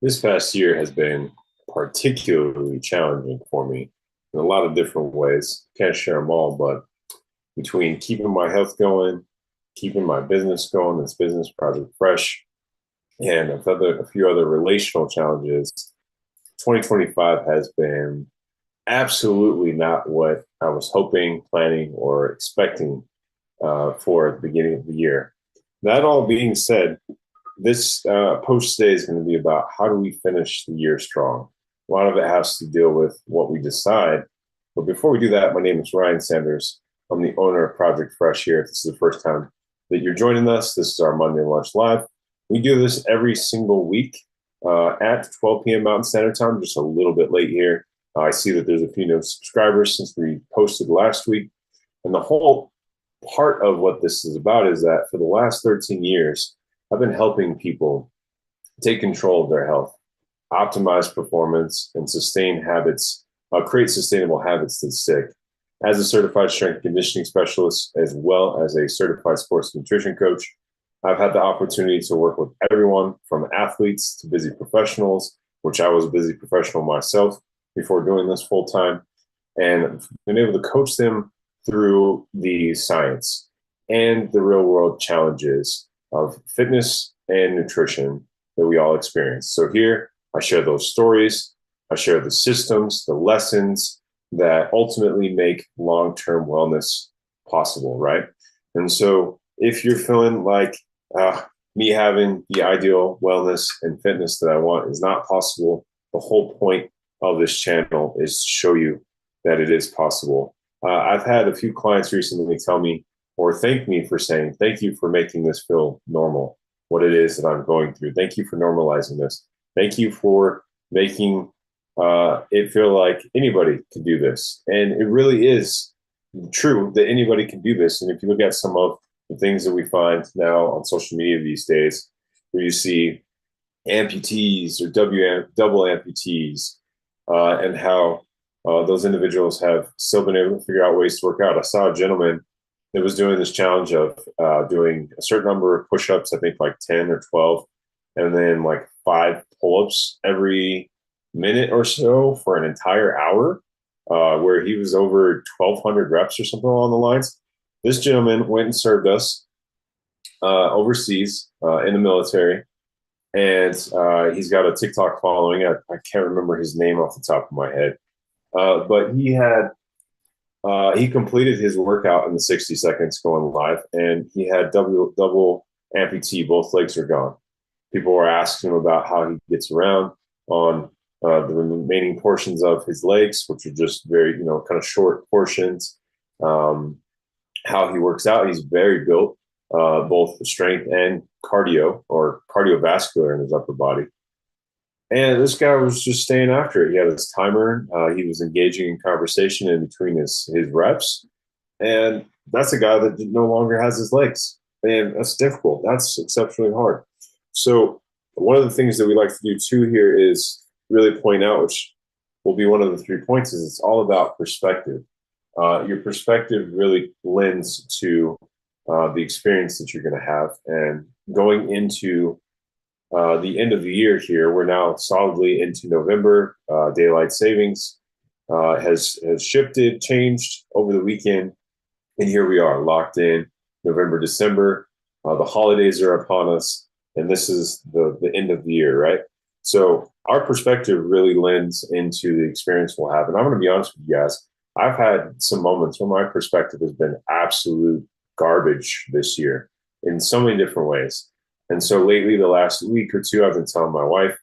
This past year has been particularly challenging for me in a lot of different ways. Can't share them all, but between keeping my health going, keeping my business going, this business Project Fresh, and a few other relational challenges, 2025 has been absolutely not what I was hoping, planning, or expecting for at the beginning of the year. That all being said, this post today is going to be about how do we finish the year strong. A lot of it has to deal with what we decide. But before we do that, my name is Ryan Sanders. I'm the owner of Project Fresh here. If this is the first time that you're joining us, this is our Monday Lunch Live. We do this every single week at 12 p.m. Mountain Standard Time, just a little bit late here. I see that there's a few new subscribers since we posted last week. And the whole part of what this is about is that for the last 13 years, I've been helping people take control of their health, optimize performance, and sustain habits, create sustainable habits that stick. As a certified strength and conditioning specialist, as well as a certified sports nutrition coach, I've had the opportunity to work with everyone from athletes to busy professionals, which I was a busy professional myself before doing this full time, and been able to coach them through the science and the real world challenges of fitness and nutrition that we all experience. So here I share those stories, I share the systems, the lessons that ultimately make long-term wellness possible, right? And so if you're feeling like me having the ideal wellness and fitness that I want is not possible, the whole point of this channel is to show you that it is possible. I've had a few clients recently tell me or thank me for saying, thank you for making this feel normal, what it is that I'm going through. Thank you for normalizing this. Thank you for making it feel like anybody can do this. And it really is true that anybody can do this. And if you look at some of the things that we find now on social media these days, where you see amputees or double amputees, and how those individuals have still been able to figure out ways to work out. I saw a gentleman that was doing this challenge of doing a certain number of push-ups, I think like 10 or 12, and then like 5 pull-ups every minute or so for an entire hour, where he was over 1,200 reps or something along the lines. This gentleman went and served us overseas in the military, and he's got a TikTok following. I can't remember his name off the top of my head, but he completed his workout in the 60 seconds going live, and he had double amputee. Both legs are gone. People were asking him about how he gets around on the remaining portions of his legs, which are just very, kind of short portions. How he works out. He's very built, both strength and cardio or cardiovascular in his upper body. And this guy was just staying after it. He had his timer. He was engaging in conversation in between his reps. And that's a guy that no longer has his legs. And that's difficult. That's exceptionally hard. So one of the things that we like to do too here is really point out, which will be one of the 3 points, is it's all about perspective. Your perspective really lends to the experience that you're going to have. And going into the end of the year here, we're now solidly into November. Daylight savings has shifted, changed over the weekend. And here we are locked in November, December. The holidays are upon us. And this is the end of the year, right? So our perspective really lends into the experience we'll have. And I'm going to be honest with you guys. I've had some moments where my perspective has been absolute garbage this year in so many different ways. And so lately, the last week or two, I've been telling my wife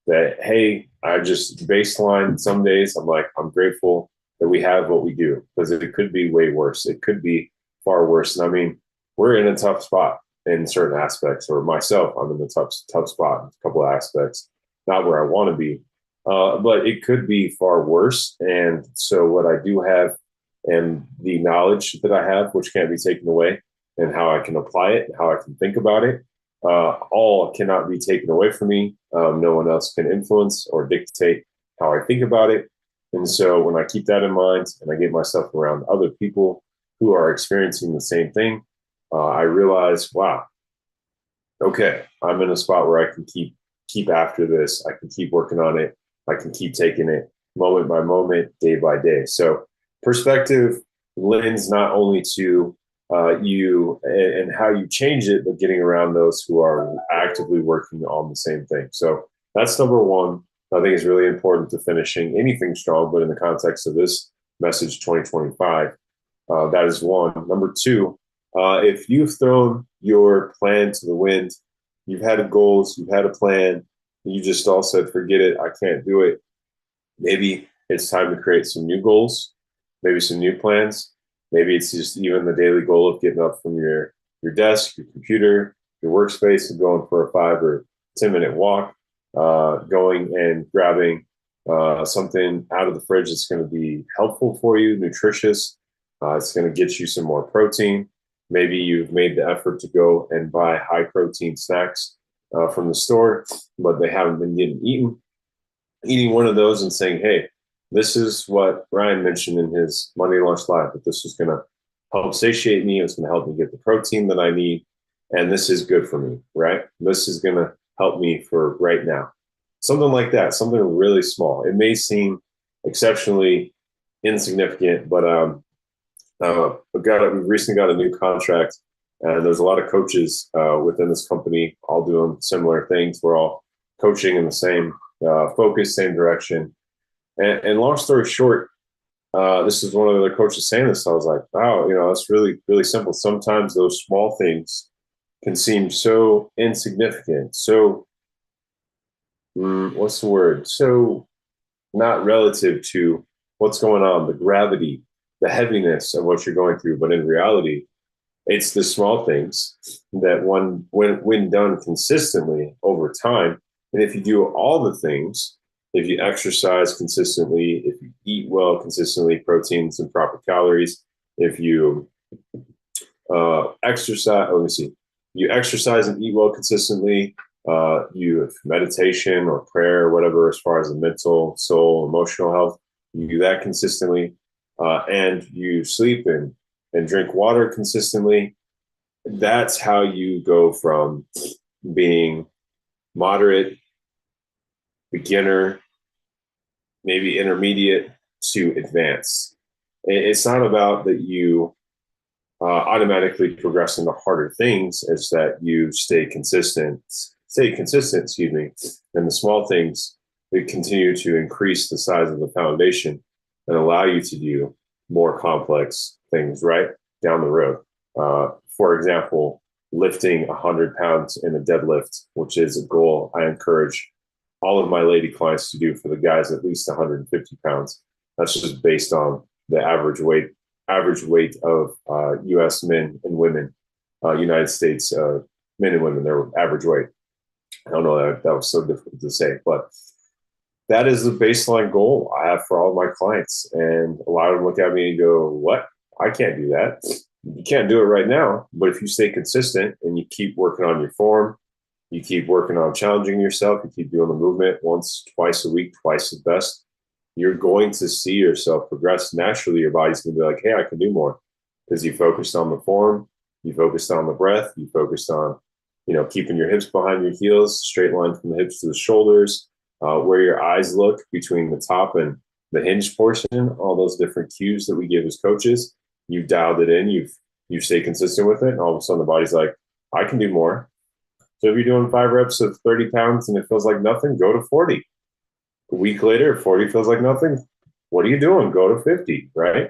that, hey, I just baseline some days. I'm like, I'm grateful that we have what we do, because it could be way worse. It could be far worse. And I mean, we're in a tough spot in certain aspects, or myself, I'm in the tough spot in a couple of aspects, not where I want to be. But it could be far worse. And so what I do have and the knowledge that I have, which can't be taken away, and how I can apply it, and how I can think about it, all cannot be taken away from me. No one else can influence or dictate how I think about it. And so when I keep that in mind and I get myself around other people who are experiencing the same thing, I realize, wow, okay, I'm in a spot where I can keep keep after this. I can keep working on it. I can keep taking it moment by moment, day by day. So perspective lends not only to you and how you change it, but getting around those who are actively working on the same thing. So that's number one. I think is really important to finishing anything strong, but in the context of this message 2025, that is one. Number two, if you've thrown your plan to the wind, you've had goals, you've had a plan, and you just all said, forget it, I can't do it. Maybe it's time to create some new goals, maybe some new plans. Maybe it's just even the daily goal of getting up from your desk, your computer, your workspace, and going for a 5 or 10-minute walk, going and grabbing something out of the fridge that's going to be helpful for you, nutritious. It's going to get you some more protein. Maybe you've made the effort to go and buy high protein snacks from the store, but they haven't been getting eaten. Eating one of those and saying, hey, this is what Ryan mentioned in his Monday Lunch Live, that this is going to help satiate me. It's going to help me get the protein that I need. And this is good for me, right? This is going to help me for right now. Something like that, something really small. It may seem exceptionally insignificant, but we recently got a new contract, and there's a lot of coaches within this company all doing similar things. We're all coaching in the same focus, same direction. And long story short, this is one of the other coaches saying this. So I was like, wow, that's really, really simple. Sometimes those small things can seem so insignificant, so what's the word? So not relative to what's going on, the gravity, the heaviness of what you're going through. But in reality, it's the small things that when done consistently over time, and if you do all the things, if you exercise consistently, if you eat well consistently, proteins and proper calories, if you you exercise and eat well consistently, you have meditation or prayer or whatever, as far as the mental, soul, emotional health, you do that consistently, and you sleep and drink water consistently. That's how you go from being moderate, beginner, maybe intermediate, to advanced. It's not about that you automatically progress into harder things. It's that you stay consistent, and the small things that continue to increase the size of the foundation and allow you to do more complex things right down the road. For example, lifting 100 pounds in a deadlift, which is a goal I encourage all of my lady clients to do. For the guys, at least 150 pounds. That's just based on the average weight of U.S. men and women, United States men and women, their average weight. I don't know, that was so difficult to say, but that is the baseline goal I have for all of my clients. And a lot of them look at me and go, what? I can't do that. You can't do it right now, but if you stay consistent and you keep working on your form, you keep working on challenging yourself, you keep doing the movement once, twice a week, twice at best, you're going to see yourself progress. Naturally, your body's going to be like, hey, I can do more, because you focused on the form, you focused on the breath, you focused on, keeping your hips behind your heels, straight line from the hips to the shoulders, where your eyes look between the top and the hinge portion, all those different cues that we give as coaches. You've dialed it in, you've stayed consistent with it, and all of a sudden the body's like, I can do more. So if you're doing 5 reps of 30 pounds and it feels like nothing, go to 40. A week later, 40 feels like nothing. What are you doing? Go to 50, right?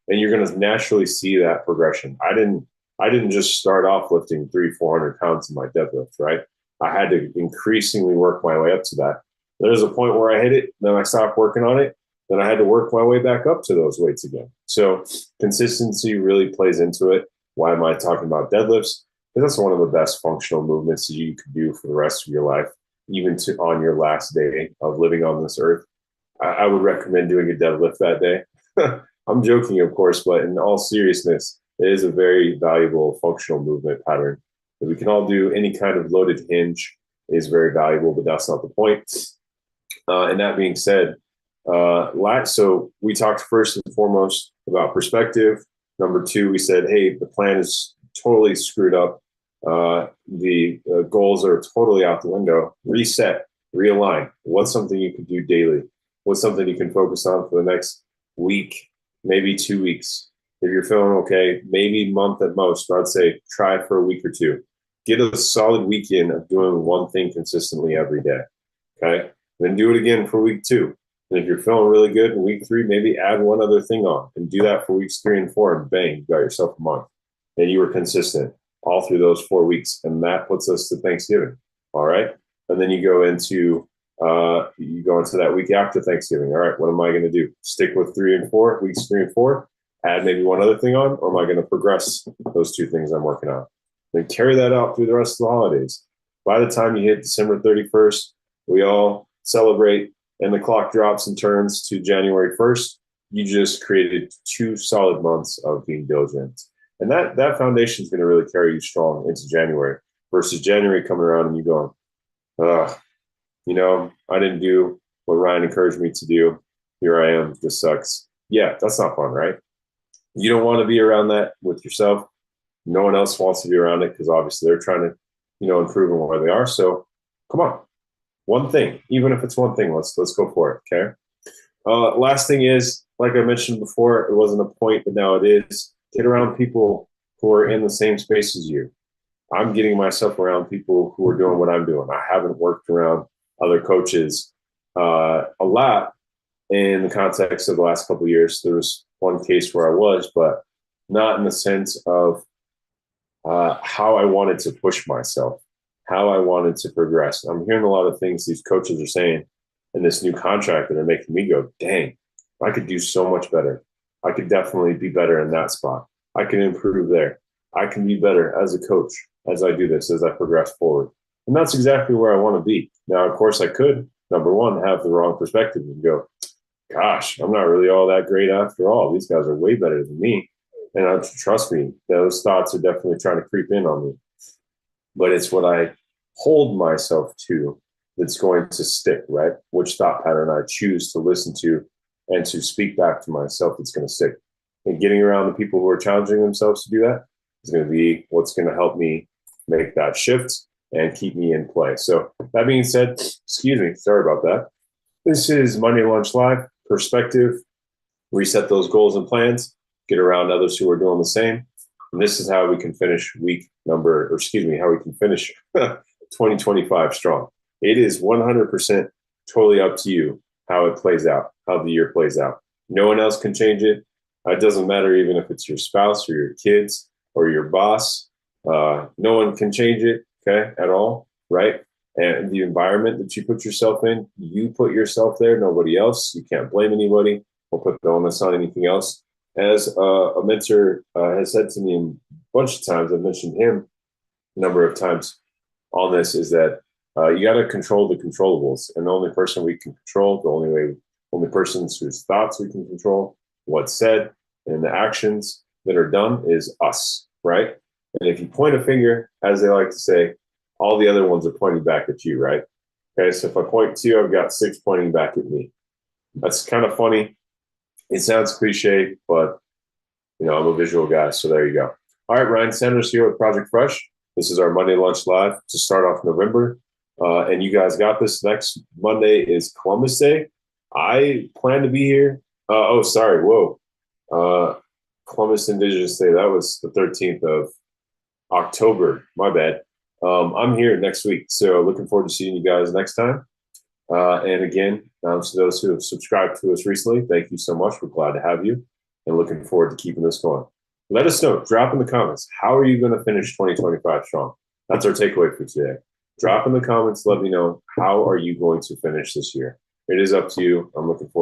And you're going to naturally see that progression. I didn't just start off lifting 300-400 pounds in my deadlift, right? I had to increasingly work my way up to that. There's a point where I hit it, then I stopped working on it, then I had to work my way back up to those weights again. So consistency really plays into it. Why am I talking about deadlifts? Because that's one of the best functional movements that you could do for the rest of your life, even on your last day of living on this earth. I would recommend doing a deadlift that day. I'm joking, of course, but in all seriousness, it is a very valuable functional movement pattern that we can all do. Any kind of loaded hinge is very valuable, but that's not the point. And that being said, so we talked first and foremost about perspective. Number 2, we said, hey, the plan is totally screwed up. The goals are totally out the window. Reset, realign. What's something you can do daily? What's something you can focus on for the next week, maybe 2 weeks? If you're feeling okay, maybe month at most, but I'd say try it for a week or two. Get a solid weekend of doing one thing consistently every day. Okay. Then do it again for week 2. And if you're feeling really good in week 3, maybe add one other thing on and do that for weeks 3 and 4, and bang, you got yourself a month. And you were consistent all through those 4 weeks. And that puts us to Thanksgiving. All right. And then you go into that week after Thanksgiving. All right, what am I going to do? Stick with 3 and 4, weeks 3 and 4, add maybe one other thing on, or am I going to progress those 2 things I'm working on? Then carry that out through the rest of the holidays. By the time you hit December 31st, we all celebrate and the clock drops and turns to January 1st. You just created 2 solid months of being diligent. And that foundation is going to really carry you strong into January versus January coming around and you going, I didn't do what Ryan encouraged me to do. Here I am. This sucks. Yeah, that's not fun, right? You don't want to be around that with yourself. No one else wants to be around it because obviously they're trying to, improve on where they are. So come on. One thing, even if it's one thing, let's go for it. Okay. Last thing is, like I mentioned before, it wasn't a point, but now it is. Get around people who are in the same space as you. I'm getting myself around people who are doing what I'm doing. I haven't worked around other coaches a lot in the context of the last couple of years. There was one case where I was, but not in the sense of how I wanted to push myself, how I wanted to progress. I'm hearing a lot of things these coaches are saying in this new contract that are making me go, dang, I could do so much better. I could definitely be better in that spot. I can improve there. I can be better as a coach as I do this, as I progress forward. And that's exactly where I want to be. Now, of course, I could, number one, have the wrong perspective and go, gosh, I'm not really all that great after all. These guys are way better than me. And trust me, those thoughts are definitely trying to creep in on me. But it's what I hold myself to that's going to stick, right? Which thought pattern I choose to listen to and to speak back to myself that's going to stick. And getting around the people who are challenging themselves to do that is going to be what's going to help me make that shift and keep me in play. So that being said, excuse me, sorry about that. This is Monday Lunch Live, perspective, reset those goals and plans, get around others who are doing the same. And this is how we can finish how we can finish 2025 strong. It is 100% totally up to you how it plays out, how the year plays out. No one else can change it. It doesn't matter even if it's your spouse or your kids or your boss. No one can change it, okay, at all, right? And the environment that you put yourself in, you put yourself there, nobody else. You can't blame anybody or put the onus on anything else. As a mentor has said to me a bunch of times, I've mentioned him a number of times on this, is that you got to control the controllables. And the only person we can control, only person whose thoughts we can control, what's said, and the actions that are done is us, right? And if you point a finger, as they like to say, all the other ones are pointing back at you, right? Okay, so if I point to you, I've got 6 pointing back at me. That's kind of funny. It sounds cliche, but I'm a visual guy, so there you go. All right, Ryan Sanders here with Project Fresh. This is our Monday Lunch Live to start off November. And you guys got this. Next Monday is Columbus Day. I plan to be here. Columbus Indigenous Day. That was the 13th of October. My bad. I'm here next week. So looking forward to seeing you guys next time. And again, to those who have subscribed to us recently, thank you so much. We're glad to have you and looking forward to keeping this going. Let us know. Drop in the comments. How are you going to finish 2025 strong? That's our takeaway for today. Drop in the comments. Let me know, how are you going to finish this year? It is up to you. I'm looking forward